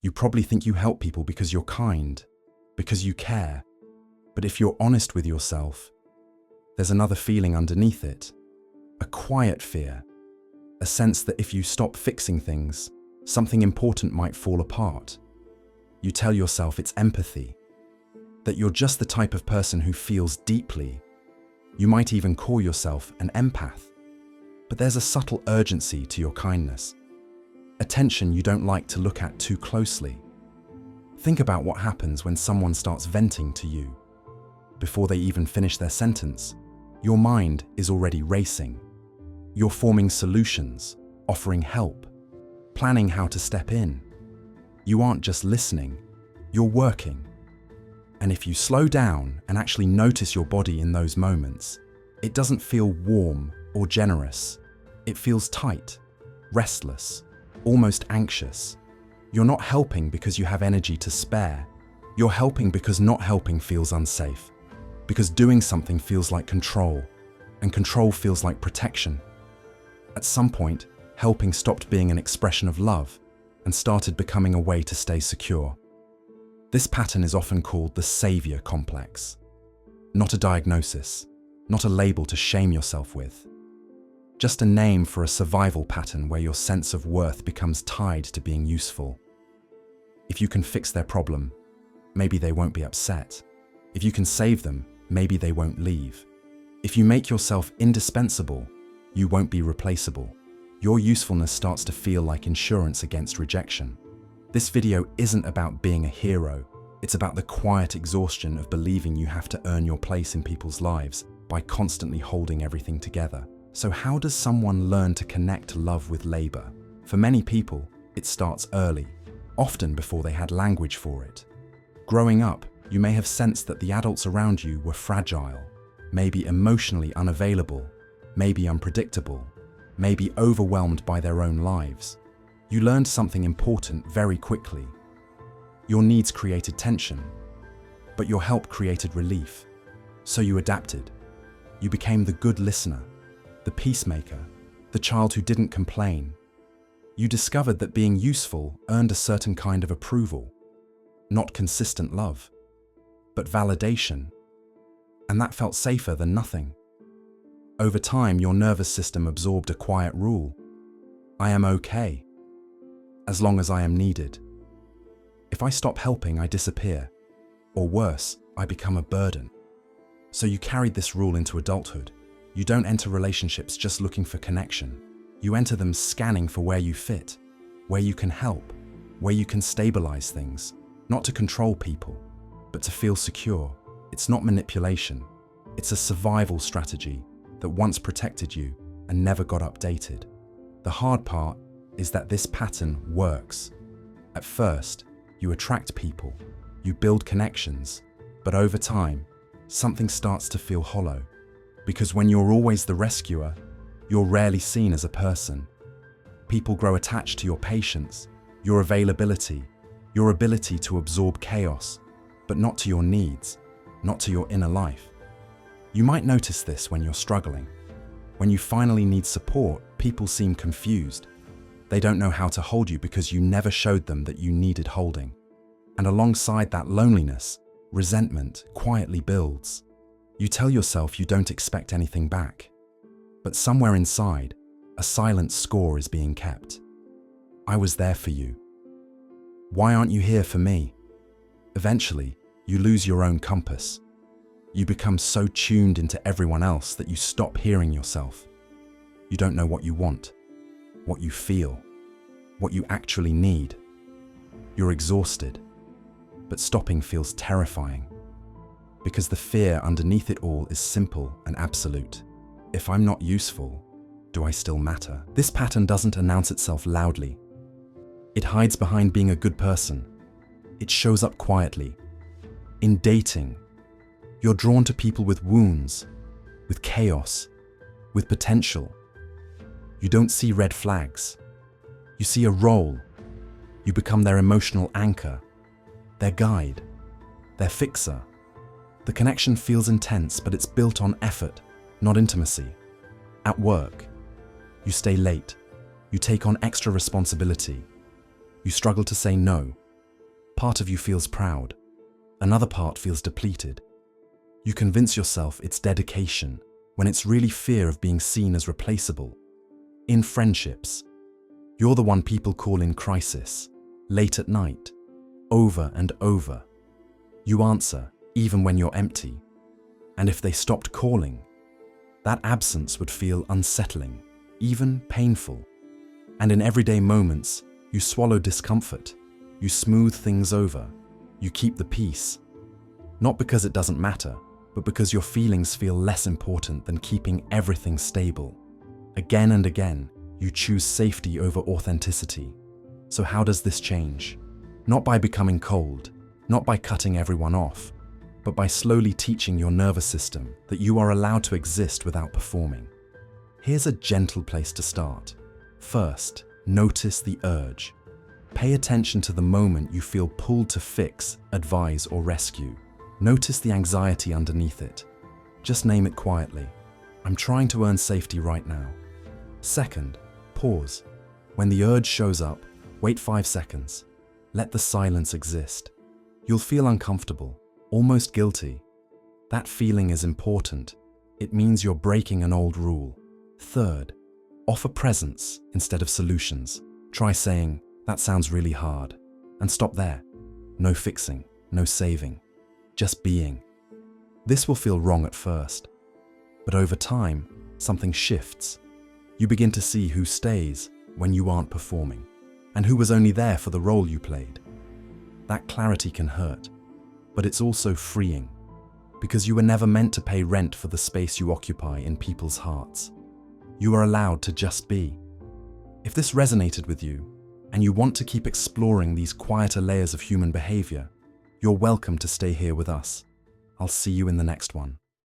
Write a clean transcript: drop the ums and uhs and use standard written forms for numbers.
You probably think you help people because you're kind, because you care. But if you're honest with yourself, there's another feeling underneath it. A quiet fear. A sense that if you stop fixing things, something important might fall apart. You tell yourself it's empathy, that you're just the type of person who feels deeply. You might even call yourself an empath. But there's a subtle urgency to your kindness, a tension you don't like to look at too closely. Think about what happens when someone starts venting to you. Before they even finish their sentence, your mind is already racing. You're forming solutions, offering help, planning how to step in. You aren't just listening, you're working. And if you slow down and actually notice your body in those moments, it doesn't feel warm or generous. It feels tight, restless, almost anxious. You're not helping because you have energy to spare. You're helping because not helping feels unsafe. Because doing something feels like control, and control feels like protection. At some point, helping stopped being an expression of love and started becoming a way to stay secure. This pattern is often called the Saviour complex. Not a diagnosis, not a label to shame yourself with. Just a name for a survival pattern where your sense of worth becomes tied to being useful. If you can fix their problem, maybe they won't be upset. If you can save them, maybe they won't leave. If you make yourself indispensable, you won't be replaceable. Your usefulness starts to feel like insurance against rejection. This video isn't about being a hero. It's about the quiet exhaustion of believing you have to earn your place in people's lives by constantly holding everything together. So how does someone learn to connect love with labor? For many people, it starts early, often before they had language for it. Growing up, you may have sensed that the adults around you were fragile, maybe emotionally unavailable, maybe unpredictable, maybe overwhelmed by their own lives. You learned something important very quickly. Your needs created tension, but your help created relief. So you adapted. You became the good listener, the peacemaker, the child who didn't complain. You discovered that being useful earned a certain kind of approval, not consistent love, but validation, and that felt safer than nothing. Over time, your nervous system absorbed a quiet rule. I am okay, as long as I am needed. If I stop helping, I disappear, or worse, I become a burden. So you carried this rule into adulthood. You don't enter relationships just looking for connection. You enter them scanning for where you fit, where you can help, where you can stabilize things, not to control people, but to feel secure. It's not manipulation. It's a survival strategy that once protected you and never got updated. The hard part is that this pattern works. At first, you attract people, you build connections, but over time, something starts to feel hollow. Because when you're always the rescuer, you're rarely seen as a person. People grow attached to your patience, your availability, your ability to absorb chaos, but not to your needs, not to your inner life. You might notice this when you're struggling. When you finally need support, people seem confused. They don't know how to hold you because you never showed them that you needed holding. And alongside that loneliness, resentment quietly builds. You tell yourself you don't expect anything back. But somewhere inside, a silent score is being kept. I was there for you. Why aren't you here for me? Eventually, you lose your own compass. You become so tuned into everyone else that you stop hearing yourself. You don't know what you want, what you feel, what you actually need. You're exhausted, but stopping feels terrifying. Because the fear underneath it all is simple and absolute. If I'm not useful, do I still matter? This pattern doesn't announce itself loudly. It hides behind being a good person. It shows up quietly. In dating, you're drawn to people with wounds, with chaos, with potential. You don't see red flags. You see a role. You become their emotional anchor, their guide, their fixer. The connection feels intense, but it's built on effort, not intimacy. At work, you stay late. You take on extra responsibility. You struggle to say no. Part of you feels proud. Another part feels depleted. You convince yourself it's dedication, when it's really fear of being seen as replaceable. In friendships, you're the one people call in crisis, late at night, over and over. You answer, even when you're empty. And if they stopped calling, that absence would feel unsettling, even painful. And in everyday moments, you swallow discomfort. You smooth things over. You keep the peace. Not because it doesn't matter, but because your feelings feel less important than keeping everything stable. Again and again, you choose safety over authenticity. So how does this change? Not by becoming cold, not by cutting everyone off, but by slowly teaching your nervous system that you are allowed to exist without performing. Here's a gentle place to start. First, notice the urge. Pay attention to the moment you feel pulled to fix, advise, or rescue. Notice the anxiety underneath it. Just name it quietly. I'm trying to earn safety right now. Second, pause. When the urge shows up, wait 5 seconds. Let the silence exist. You'll feel uncomfortable, almost guilty. That feeling is important. It means you're breaking an old rule. Third, offer presence instead of solutions. Try saying, "That sounds really hard," and stop there. No fixing, no saving, just being. This will feel wrong at first, but over time, something shifts. You begin to see who stays when you aren't performing, and who was only there for the role you played. That clarity can hurt, but it's also freeing, because you were never meant to pay rent for the space you occupy in people's hearts. You are allowed to just be. If this resonated with you, and you want to keep exploring these quieter layers of human behavior, you're welcome to stay here with us. I'll see you in the next one.